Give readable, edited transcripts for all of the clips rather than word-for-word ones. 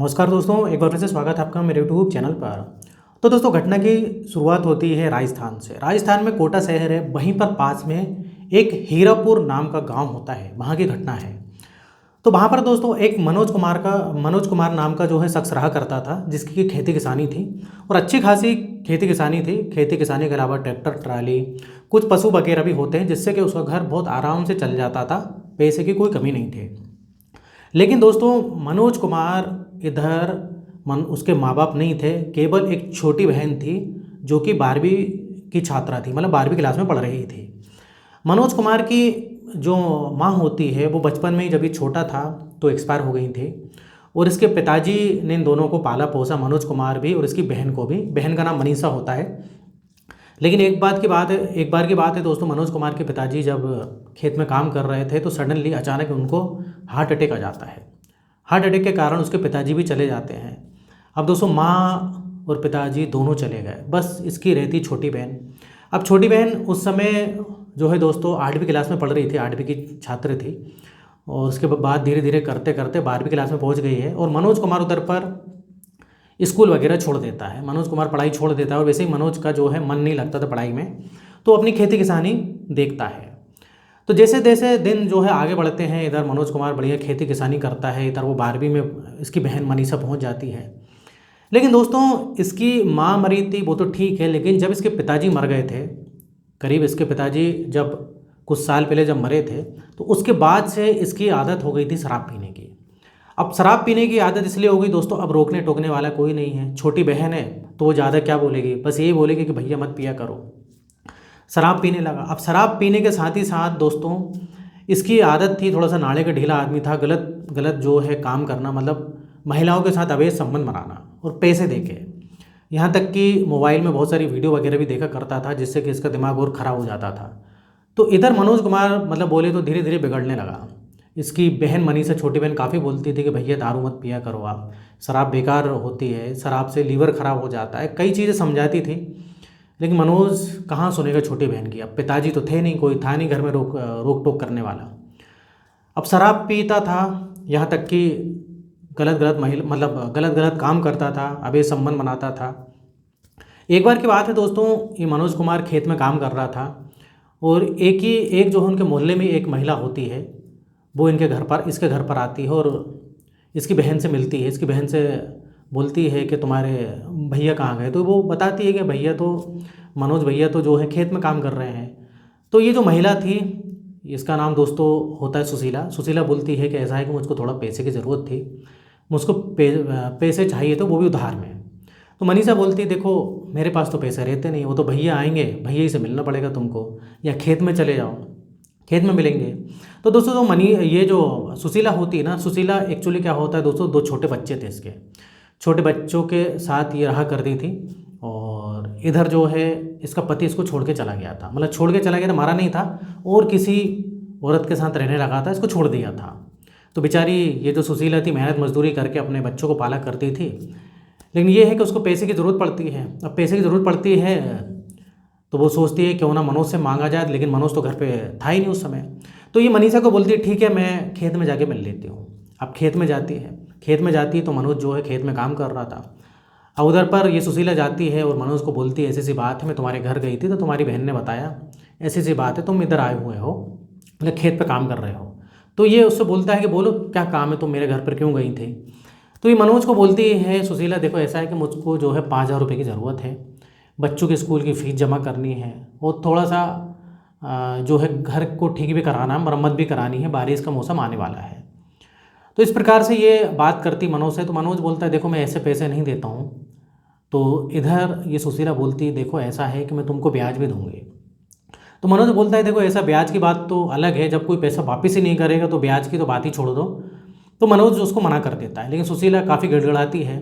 नमस्कार दोस्तों, एक बार फिर से स्वागत है आपका मेरे यूट्यूब चैनल पर। तो दोस्तों, घटना की शुरुआत होती है राजस्थान से। राजस्थान में कोटा शहर है, वहीं पर पास में एक हीरापुर नाम का गांव होता है, वहां की घटना है। तो वहां पर दोस्तों एक मनोज कुमार नाम का जो है शख्स रहा करता था, जिसकी की खेती किसानी थी और अच्छी खासी खेती किसानी थी। खेती किसानी के अलावा ट्रैक्टर ट्राली कुछ पशु वगैरह भी होते हैं, जिससे कि उसका घर बहुत आराम से चल जाता था, पैसे की कोई कमी नहीं थी। लेकिन दोस्तों मनोज कुमार इधर उसके माँ बाप नहीं थे, केवल एक छोटी बहन थी जो कि 12वीं की छात्रा थी, मतलब 12वीं क्लास में पढ़ रही थी। मनोज कुमार की जो माँ होती है वो बचपन में ही जब ये छोटा था तो एक्सपायर हो गई थी और इसके पिताजी ने इन दोनों को पाला पोसा, मनोज कुमार भी और इसकी बहन को भी। बहन का नाम मनीषा होता है। लेकिन एक बार की बात है दोस्तों, मनोज कुमार के पिताजी जब खेत में काम कर रहे थे तो सडनली अचानक उनको हार्ट अटैक आ जाता है। हार्ट अटैक के कारण उसके पिताजी भी चले जाते हैं। अब दोस्तों माँ और पिताजी दोनों चले गए, बस इसकी रहती छोटी बहन। अब छोटी बहन उस समय जो है दोस्तों 8वीं क्लास में पढ़ रही थी, 8वीं की छात्र थी और उसके बाद धीरे धीरे करते करते 12वीं क्लास में पहुंच गई है। और मनोज कुमार उधर पर स्कूल वगैरह छोड़ देता है, मनोज कुमार पढ़ाई छोड़ देता है और वैसे ही मनोज का जो है मन नहीं लगता था पढ़ाई में, तो अपनी खेती किसानी देखता है। तो जैसे जैसे दिन जो है आगे बढ़ते हैं, इधर मनोज कुमार बढ़िया खेती किसानी करता है, इधर वो 12वीं में इसकी बहन मनीषा पहुंच जाती है। लेकिन दोस्तों इसकी माँ मरी थी वो तो ठीक है, लेकिन जब इसके पिताजी मर गए थे, करीब इसके पिताजी जब कुछ साल पहले जब मरे थे, तो उसके बाद से इसकी आदत हो गई थी शराब पीने की। अब शराब पीने की आदत इसलिए हो गई दोस्तों, अब रोकने टोकने वाला कोई नहीं है, छोटी बहन है तो वो ज़्यादा क्या बोलेगी, बस यही बोलेगी कि भैया मत पिया करो। शराब पीने लगा। अब शराब पीने के साथ ही साथ दोस्तों इसकी आदत थी, थोड़ा सा नाले का ढीला आदमी था, गलत गलत जो है काम करना, मतलब महिलाओं के साथ अवैध संबंध बनाना और पैसे देके। यहाँ तक कि मोबाइल में बहुत सारी वीडियो वगैरह भी देखा करता था, जिससे कि इसका दिमाग और ख़राब हो जाता था। तो इधर मनोज कुमार मतलब बोले तो धीरे धीरे बिगड़ने लगा। इसकी बहन मनीषा छोटी बहन काफ़ी बोलती थी कि भैया दारू मत पिया करो आप, शराब बेकार होती है, शराब से लीवर ख़राब हो जाता है, कई चीज़ें समझाती थी। लेकिन मनोज कहाँ सुनेगा छोटी बहन की। अब पिताजी तो थे नहीं, कोई था नहीं घर में रोक टोक करने वाला। अब शराब पीता था, यहाँ तक कि गलत गलत महिला मतलब गलत गलत काम करता था, अबे संबंध बनाता था। एक बार की बात है दोस्तों, ये मनोज कुमार खेत में काम कर रहा था और एक जो है उनके मोहल्ले में एक महिला होती है, वो इसके घर पर आती है और इसकी बहन से मिलती है। इसकी बहन से बोलती है कि तुम्हारे भैया कहाँ गए, तो वो बताती है कि भैया तो मनोज भैया तो जो है खेत में काम कर रहे हैं। तो ये जो महिला थी, इसका नाम दोस्तों होता है सुशीला। सुशीला बोलती है कि ऐसा है कि मुझको थोड़ा पैसे की ज़रूरत थी, मुझको पैसे चाहिए, तो वो भी उधार में। तो मनीषा बोलती है देखो मेरे पास तो पैसे रहते नहीं, वो तो भैया आएंगे, भैया ही से मिलना पड़ेगा तुमको, या खेत में चले जाओ, खेत में मिलेंगे। तो दोस्तों ये जो सुशीला होती है ना, सुशीला एक्चुअली क्या होता है दोस्तों, दो छोटे बच्चे थे इसके, छोटे बच्चों के साथ ये रहा करती थी। और इधर जो है इसका पति इसको छोड़ के चला गया था, मतलब छोड़ के चला गया था, मारा नहीं था, और किसी औरत के साथ रहने लगा था, इसको छोड़ दिया था। तो बेचारी ये जो सुशीला थी मेहनत मजदूरी करके अपने बच्चों को पाला करती थी। लेकिन ये है कि उसको पैसे की ज़रूरत पड़ती है। अब पैसे की ज़रूरत पड़ती है तो वो सोचती है क्यों ना मनोज से मांगा जाए, लेकिन मनोज तो घर पे था ही नहीं उस समय। तो ये मनीषा को बोलती है ठीक है मैं खेत में जाके मिल लेती हूँ। अब खेत में जाती है, तो मनोज जो है खेत में काम कर रहा था। अब उधर पर ये सुशीला जाती है और मनोज को बोलती है ऐसी सी बात है, मैं तुम्हारे घर गई थी तो तुम्हारी बहन ने बताया ऐसी सी बात है, तुम इधर आए हुए हो, मतलब खेत पर काम कर रहे हो। तो ये उससे बोलता है कि बोलो क्या काम है, तुम मेरे घर पर क्यों गई थी। तो ये मनोज को बोलती है सुशीला देखो ऐसा है कि मुझको जो है 5,000 रुपये की ज़रूरत है, बच्चों की स्कूल की फ़ीस जमा करनी है और थोड़ा सा जो है घर को ठीक भी कराना है, मरम्मत भी करानी है, बारिश का मौसम आने वाला है। तो इस प्रकार से ये बात करती मनोज से। तो मनोज बोलता है देखो मैं ऐसे पैसे नहीं देता हूँ। तो इधर ये सुशीला बोलती है देखो ऐसा है कि मैं तुमको ब्याज भी दूंगी। तो मनोज बोलता है देखो ऐसा ब्याज की बात तो अलग है, जब कोई पैसा वापस ही नहीं करेगा तो ब्याज की तो बात ही छोड़ दो। तो मनोज उसको मना कर देता है, लेकिन सुशीला काफ़ी गड़गड़ाती है।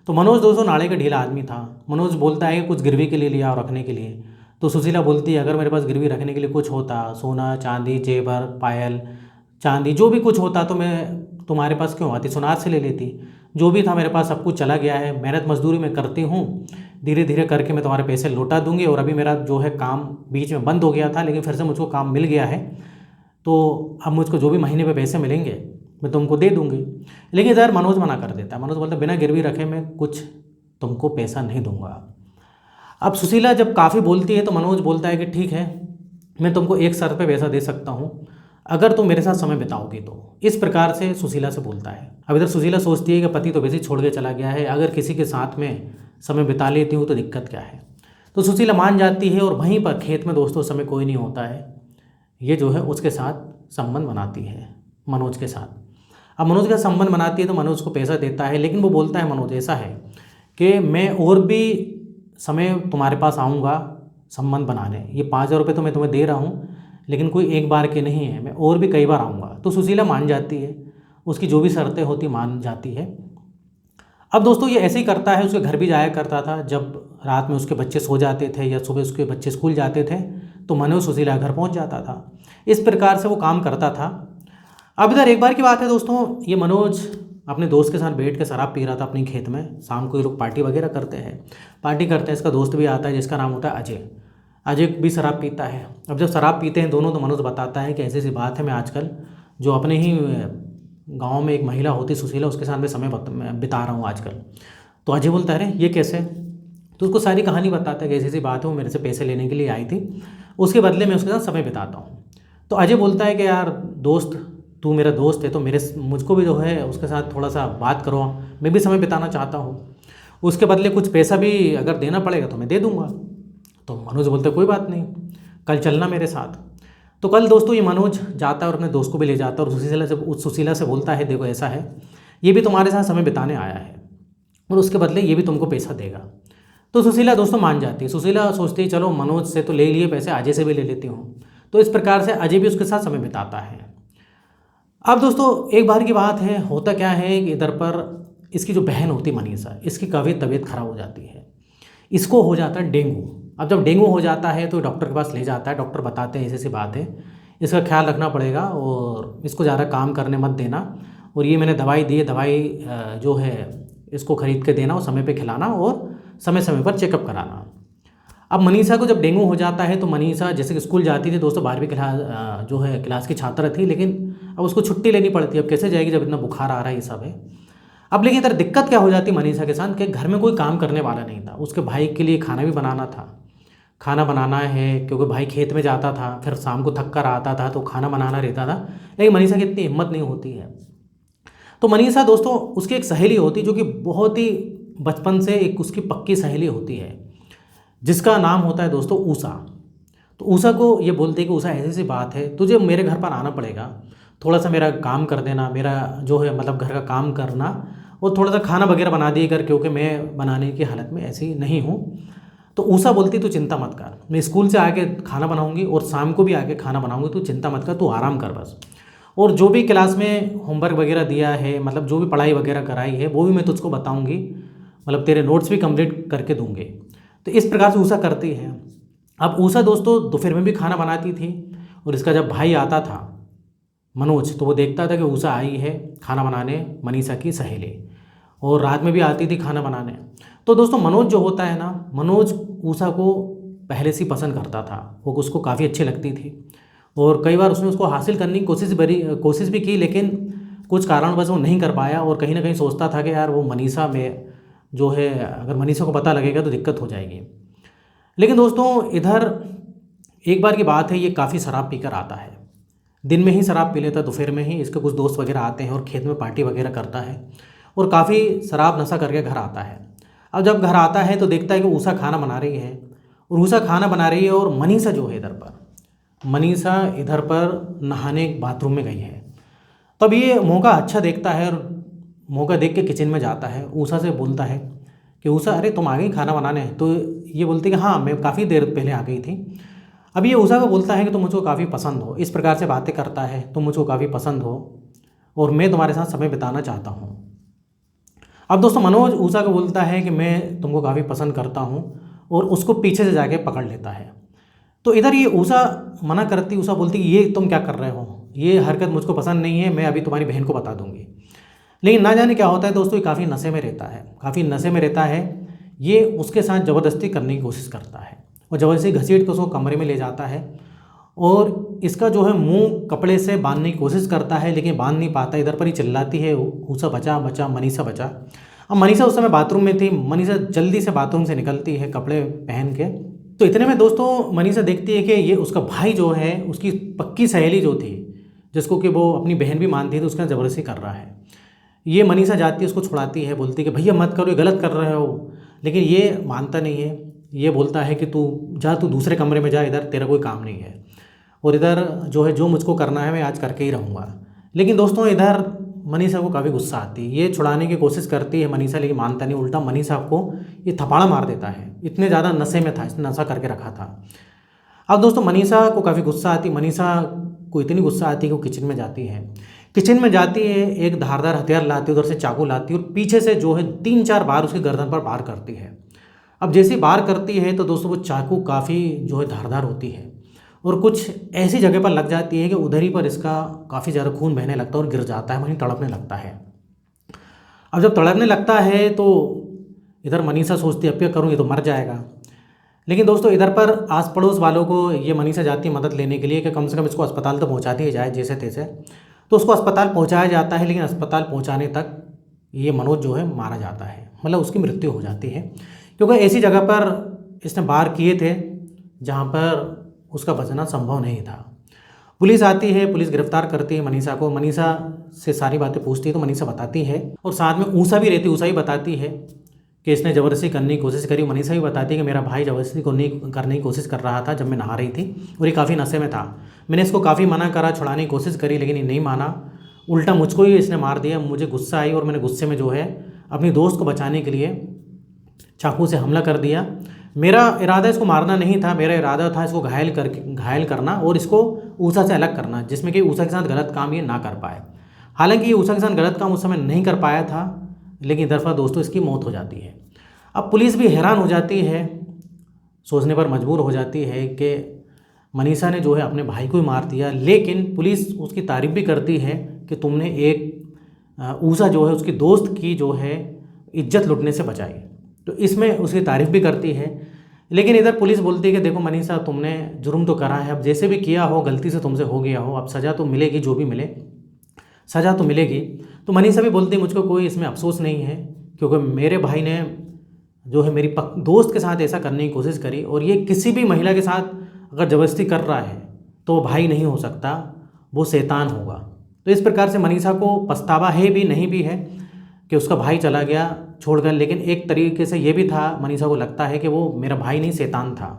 तो मनोज दोस्तों नाले का ढीला आदमी था। मनोज बोलता है कि कुछ गिरवी के लिए लिया और रखने के लिए। तो सुशीला बोलती है अगर मेरे पास गिरवी रखने के लिए कुछ होता, सोना चांदी जेवर पायल चांदी जो भी कुछ होता, तो मैं तुम्हारे पास क्यों आती, सुनार से ले लेती। जो भी था मेरे पास सब कुछ चला गया है, मेहनत मजदूरी मैं करती हूँ, धीरे धीरे करके मैं तुम्हारे पैसे लौटा दूंगी। और अभी मेरा जो है काम बीच में बंद हो गया था, लेकिन फिर से मुझको काम मिल गया है, तो अब मुझको जो भी महीने पे पैसे मिलेंगे मैं तुमको दे दूंगी। लेकिन इधर मनोज मना कर देता है। मनोज बोलता है बिना गिरवी रखे मैं कुछ तुमको पैसा नहीं दूंगा। अब सुशीला जब काफ़ी बोलती है तो मनोज बोलता है कि ठीक है, मैं तुमको एक शर्त पे पैसा दे सकता हूँ, अगर तुम मेरे साथ समय बिताओगी तो। इस प्रकार से सुशीला से बोलता है। अब इधर सुशीला सोचती है कि पति तो वैसे ही छोड़ के चला गया है, अगर किसी के साथ में समय बिता लेती हूँ तो दिक्कत क्या है। तो सुशीला मान जाती है और वहीं पर खेत में दोस्तों समय कोई नहीं होता है, ये जो है उसके साथ संबंध बनाती है मनोज के साथ। अब मनोज का संबंध बनाती है तो मनोज को पैसा देता है, लेकिन वो बोलता है मनोज ऐसा है कि मैं और भी समय तुम्हारे पास आऊँगा संबंध बनाने, ये 5,000 रुपये तो मैं तुम्हें दे रहा हूँ, लेकिन कोई एक बार के नहीं है, मैं और भी कई बार आऊँगा। तो सुशीला मान जाती है, उसकी जो भी शर्तें होती मान जाती है। अब दोस्तों ये ऐसे ही करता है, उसके घर भी जाया करता था। जब रात में उसके बच्चे सो जाते थे या सुबह उसके बच्चे स्कूल जाते थे तो मनोज सुशीला घर पहुंच जाता था। इस प्रकार से वो काम करता था। अब इधर एक बार की बात है दोस्तों, ये मनोज अपने दोस्त के साथ बैठ के शराब पी रहा था अपनी खेत में। शाम को ये लोग पार्टी वगैरह करते हैं, इसका दोस्त भी आता है जिसका नाम होता है अजय। अजय भी शराब पीता है। अब जब शराब पीते हैं दोनों तो मनोज बताता है कि ऐसी ऐसी बात है, मैं आजकल जो अपने ही गांव में एक महिला होती सुशीला, उसके साथ में समय बिता रहा हूँ आजकल। तो अजय बोलता है अरे ये कैसे। तो उसको सारी कहानी बताता है कि ऐसी ऐसी बात है, वो मेरे से पैसे लेने के लिए आई थी, उसके बदले में उसके साथ समय बिताता हूँ। तो अजय बोलता है कि यार दोस्त, तू मेरा दोस्त है तो मुझको भी जो है उसके साथ थोड़ा सा बात करो, मैं भी समय बिताना चाहता हूँ, उसके बदले कुछ पैसा भी अगर देना पड़ेगा तो मैं दे दूँगा। तो मनोज बोलते कोई बात नहीं, कल चलना मेरे साथ। तो कल दोस्तों ये मनोज जाता है और अपने दोस्त को भी ले जाता है और सुशीला से बोलता है देखो ऐसा है, ये भी तुम्हारे साथ समय बिताने आया है और उसके बदले ये भी तुमको पैसा देगा। तो सुशीला दोस्तों मान जाती है। सुशीला सोचती है चलो मनोज से तो ले लिए पैसे, अजय से भी ले लेती हूँ। तो इस प्रकार से अजय भी उसके साथ समय बिताता है। अब दोस्तों एक बार की बात है, होता क्या है कि इधर पर इसकी जो बहन होती मनीषा, इसकी काफ़ी तबीयत खराब हो जाती है, इसको हो जाता है डेंगू। अब जब डेंगू हो जाता है तो डॉक्टर के पास ले जाता है। डॉक्टर बताते हैं ऐसी ऐसी बात है, इसका ख्याल रखना पड़ेगा और इसको ज़्यादा काम करने मत देना, और ये मैंने दवाई दी है, दवाई जो है इसको ख़रीद के देना और समय पे खिलाना और समय समय पर चेकअप कराना। अब मनीषा को जब डेंगू हो जाता है तो मनीषा जैसे कि स्कूल जाती थी दोस्तों, 12वीं क्लास जो है क्लास की छात्रा थी, लेकिन अब उसको छुट्टी लेनी पड़ती है। अब कैसे जाएगी जब इतना बुखार आ रहा है, ये सब है। अब लेकिन इधर दिक्कत क्या हो जाती मनीषा के साथ कि घर में कोई काम करने वाला नहीं था। उसके भाई के लिए खाना भी बनाना था, खाना बनाना है क्योंकि भाई खेत में जाता था, फिर शाम को थक कर आता था तो खाना बनाना रहता था, लेकिन मनीषा की इतनी हिम्मत नहीं होती है। तो मनीषा दोस्तों उसकी एक सहेली होती जो कि बहुत ही बचपन से एक उसकी पक्की सहेली होती है, जिसका नाम होता है दोस्तों ऊषा। तो ऊषा को ये बोलते हैं कि ऊषा ऐसी सी बात है, तुझे मेरे घर पर आना पड़ेगा, थोड़ा सा मेरा काम कर देना, मेरा जो है मतलब घर का काम करना और थोड़ा सा खाना वगैरह बना दिए कर, क्योंकि मैं बनाने की हालत में ऐसी नहीं हूँ। तो ऊषा बोलती तू चिंता मत कर, मैं स्कूल से आके खाना बनाऊंगी और शाम को भी आके खाना बनाऊंगी, तू चिंता मत कर, तू आराम कर बस। और जो भी क्लास में होमवर्क वगैरह दिया है, मतलब जो भी पढ़ाई वगैरह कराई है वो भी मैं तुझको बताऊंगी, मतलब तेरे नोट्स भी कंप्लीट करके दूंगे। तो इस प्रकार से ऊषा करती है। अब ऊषा दोस्तों दोपहर में भी खाना बनाती थी और इसका जब भाई आता था मनोज, तो वो देखता था कि ऊषा आई है खाना बनाने, मनीषा की सहेली, और रात में भी आती थी खाना बनाने। तो दोस्तों मनोज जो होता है ना, मनोज ऊषा को पहले से ही पसंद करता था, वो उसको काफ़ी अच्छी लगती थी और कई बार उसने उसको हासिल करने की कोशिश भी की, लेकिन कुछ कारणवश वो नहीं कर पाया और कहीं ना कहीं सोचता था कि यार वो मनीषा में जो है, अगर मनीषा को पता लगेगा तो दिक्कत हो जाएगी। लेकिन दोस्तों इधर एक बार की बात है, ये काफ़ी शराब पीकर आता है, दिन में ही शराब पी लेता है, दोपहर में ही इसके कुछ दोस्त वगैरह आते हैं और खेत में पार्टी वगैरह करता है और काफ़ी शराब नशा करके घर आता है। अब जब घर आता है तो देखता है कि ऊषा खाना बना रही है और ऊषा खाना बना रही है और मनीषा जो है मनीषा इधर पर नहाने बाथरूम में गई है। तब ये मौका अच्छा देखता है और मौका देख के किचन में जाता है, ऊषा से बोलता है कि ऊषा अरे तुम आ गई खाना बनाने। तो ये बोलती है कि हाँ मैं काफ़ी देर पहले आ गई थी। अब ये ऊषा को बोलता है कि तुम मुझको काफ़ी पसंद हो, इस प्रकार से बातें करता है, तुम मुझको काफ़ी पसंद हो और मैं तुम्हारे साथ समय बिताना चाहता हूँ। अब दोस्तों मनोज ऊषा को बोलता है कि मैं तुमको काफ़ी पसंद करता हूँ और उसको पीछे से जाके पकड़ लेता है। तो इधर ये ऊषा मना करती, ऊषा बोलती कि ये तुम क्या कर रहे हो, ये हरकत मुझको पसंद नहीं है, मैं अभी तुम्हारी बहन को बता दूंगी। लेकिन ना जाने क्या होता है दोस्तों, ये काफ़ी नशे में रहता है, काफ़ी नशे में रहता है। ये उसके साथ ज़बरदस्ती करने की कोशिश करता है और ज़बरदस्ती घसीट के उसको कमरे में ले जाता है और इसका जो है मुंह कपड़े से बांधने की कोशिश करता है लेकिन बांध नहीं पाता। इधर पर ही चिल्लाती है, ऊषा बचा बचा, मनीषा बचा। अब मनीषा उस समय बाथरूम में थी। मनीषा जल्दी से बाथरूम से निकलती है कपड़े पहन के। तो इतने में दोस्तों मनीषा देखती है कि ये उसका भाई जो है, उसकी पक्की सहेली जो थी, जिसको कि वो अपनी बहन भी मानती थी, उसके साथ ज़बरदस्ती कर रहा है। ये मनीषा जाती है, उसको छुड़ाती है, बोलती है कि भैया मत करो, ये गलत कर रहे हो। लेकिन ये मानता नहीं है। ये बोलता है कि तू दूसरे कमरे में जा, इधर तेरा कोई काम नहीं है, और इधर जो है जो मुझको करना है मैं आज करके ही रहूँगा। लेकिन दोस्तों इधर मनीषा को काफ़ी गुस्सा आती है। ये छुड़ाने की कोशिश करती है मनीषा, लेकिन मानता नहीं। उल्टा मनीषा को ये थप्पड़ मार देता है। इतने ज़्यादा नशे में था, इसने नशा करके रखा था। अब दोस्तों मनीषा को काफ़ी गुस्सा आती। मनीषा को इतनी गुस्सा आती है कि वो किचन में जाती है। किचन में जाती है, एक धारदार हथियार लाती है, उधर से चाकू लाती है और पीछे से जो है 3-4 बार उसकी गर्दन पर वार करती है। अब जैसे वार करती है तो दोस्तों वो चाकू काफ़ी जो है धारदार होती है और कुछ ऐसी जगह पर लग जाती है कि उधर ही पर इसका काफ़ी ज़्यादा खून बहने लगता है और गिर जाता है, वहीं तड़पने लगता है। अब जब तड़पने लगता है तो इधर मनीषा सोचती है अब क्या करूँ, ये तो मर जाएगा। लेकिन दोस्तों इधर पर आस पड़ोस वालों को ये मनीषा जाती है मदद लेने के लिए कि कम से कम इसको अस्पताल तो पहुँचा दिया जाए जैसे तैसे। तो उसको अस्पताल पहुँचाया जाता है, लेकिन अस्पताल पहुँचाने तक ये मनोज जो है मारा जाता है, मतलब उसकी मृत्यु हो जाती है, क्योंकि ऐसी जगह पर इसने वार किए थे जहाँ पर उसका बचना संभव नहीं था। पुलिस आती है, पुलिस गिरफ्तार करती है मनीषा को। मनीषा से सारी बातें पूछती है तो मनीषा बताती है, और साथ में ऊषा भी रहती है। ऊषा ही बताती है कि इसने ज़बरदस्ती करने की कोशिश करी। मनीषा भी बताती है कि मेरा भाई ज़बरदस्ती करने की कोशिश कर रहा था जब मैं नहा रही थी और ये काफ़ी नशे में था। मैंने इसको काफ़ी मना करा, छुड़ाने की कोशिश करी, लेकिन ये नहीं माना। उल्टा मुझको ही इसने मार दिया। मुझे गुस्सा आई और मैंने गुस्से में जो है अपनी दोस्त को बचाने के लिए चाकू से हमला कर दिया। मेरा इरादा इसको मारना नहीं था, मेरा इरादा था इसको घायल करना और इसको ऊषा से अलग करना, जिसमें कि ऊषा के साथ गलत काम ये ना कर पाए। हालांकि ये ऊषा के साथ गलत काम उस समय नहीं कर पाया था, लेकिन इधर पर दोस्तों इसकी मौत हो जाती है। अब पुलिस भी हैरान हो जाती है, सोचने पर मजबूर हो जाती है कि मनीषा ने जो है अपने भाई को ही मार दिया। लेकिन पुलिस उसकी तारीफ भी करती है कि तुमने एक ऊषा जो है उसकी दोस्त की जो है इज्जत लुटने से बचाई, तो इसमें उसकी तारीफ भी करती है। लेकिन इधर पुलिस बोलती है कि देखो मनीषा, तुमने जुर्म तो करा है, अब जैसे भी किया हो गलती से तुमसे हो गया हो, अब सज़ा तो मिलेगी, जो भी मिले सज़ा तो मिलेगी। तो मनीषा भी बोलती है मुझको कोई इसमें अफसोस नहीं है, क्योंकि मेरे भाई ने जो है मेरी दोस्त के साथ ऐसा करने की कोशिश करी, और ये किसी भी महिला के साथ अगर ज़बरदस्ती कर रहा है तो वो भाई नहीं हो सकता, वो शैतान होगा। तो इस प्रकार से मनीषा को पछतावा है भी नहीं भी है कि उसका भाई चला गया छोड़कर, लेकिन एक तरीके से ये भी था, मनीषा को लगता है कि वो मेरा भाई नहीं शैतान था।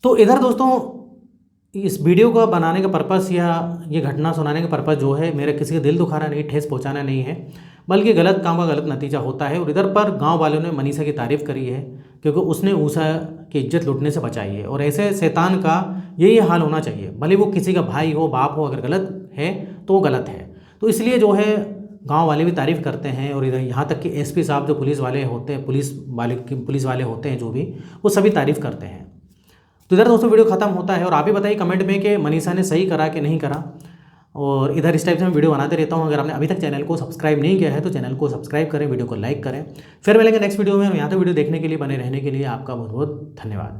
तो इधर दोस्तों इस वीडियो को बनाने का पर्पस या ये घटना सुनाने का पर्पस जो है मेरा किसी का दिल दुखाना नहीं, ठेस पहुंचाना नहीं है, बल्कि गलत काम का गलत नतीजा होता है। और इधर पर गांव वालों ने मनीषा की तारीफ़ करी है क्योंकि उसने ऊषा की इज्जत लुटने से बचाई है, और ऐसे शैतान का यही हाल होना चाहिए, भले वो किसी का भाई हो, बाप हो, अगर गलत है तो वो गलत है। तो इसलिए जो है गांव वाले भी तारीफ़ करते हैं, और इधर यहाँ तक कि एसपी साहब जो पुलिस वाले होते हैं, पुलिस वाले होते हैं जो भी, वो सभी तारीफ़ करते हैं। तो इधर दोस्तों वीडियो ख़त्म होता है, और आप भी बताइए कमेंट में कि मनीषा ने सही करा कि नहीं करा। और इधर इस टाइप से मैं वीडियो बनाते रहता हूँ। अगर आपने अभी तक चैनल को सब्सक्राइब नहीं किया है तो चैनल को सब्सक्राइब करें, वीडियो को लाइक करें। फिर मिलेंगे नेक्स्ट वीडियो में। यहाँ तो वीडियो देखने के लिए, बने रहने के लिए आपका बहुत बहुत धन्यवाद।